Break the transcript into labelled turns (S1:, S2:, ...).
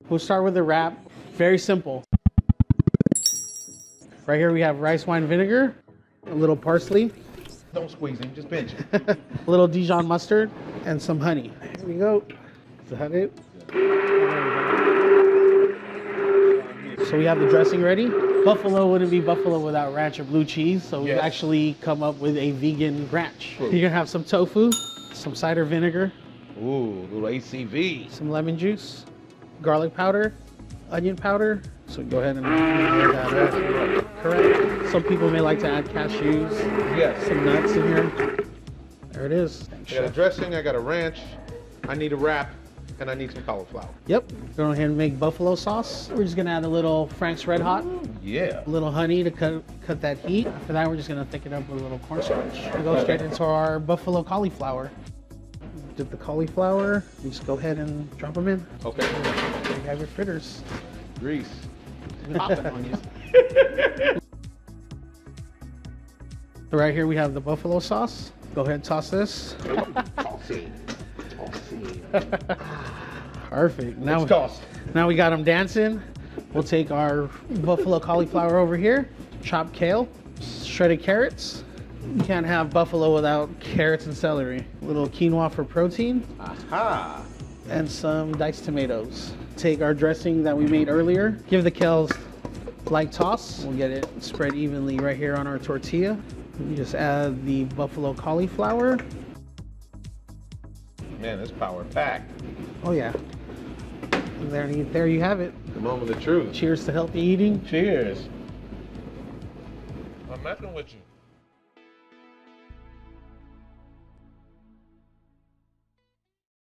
S1: We'll start with the wrap. Very simple. Right here we have rice wine vinegar, a little parsley.
S2: Don't squeeze him, just pinch it.
S1: A little Dijon mustard, and some honey. Here we go. Is that it? So we have the dressing ready. Buffalo wouldn't be buffalo without ranch or blue cheese, so we've actually come up with a vegan ranch. You're gonna have some tofu, some cider vinegar.
S2: Ooh, little ACV.
S1: Some lemon juice, garlic powder, onion powder. So go ahead and add that. Correct. Some people may like to add cashews.
S2: Yes.
S1: Some nuts in here. There it is. Thanks,
S2: I got a dressing, I got a ranch, I need a wrap, and I need some cauliflower.
S1: Yep. Go ahead and make buffalo sauce. We're just gonna add a little Frank's Red Hot.
S2: Yeah.
S1: A little honey to cut that heat. After that, we're just gonna thicken it up with a little cornstarch. We go straight into our buffalo cauliflower. Dip the cauliflower. You just go ahead and drop them in.
S2: Okay.
S1: There you have your fritters.
S2: Grease.
S1: Hopping on you. So right here we have the buffalo sauce. Go ahead and toss this. Perfect. Now we got them dancing. We'll take our buffalo cauliflower over here. Chopped kale, shredded carrots. You can't have buffalo without carrots and celery. A little quinoa for protein.
S2: Aha.
S1: And some diced tomatoes. Take our dressing that we made earlier. Give the kales a light toss. We'll get it spread evenly right here on our tortilla. You just add the buffalo cauliflower.
S2: Man, this power packed.
S1: Oh yeah. And there you have it.
S2: The moment of truth.
S1: Cheers to healthy eating.
S2: Cheers. I'm messing with you.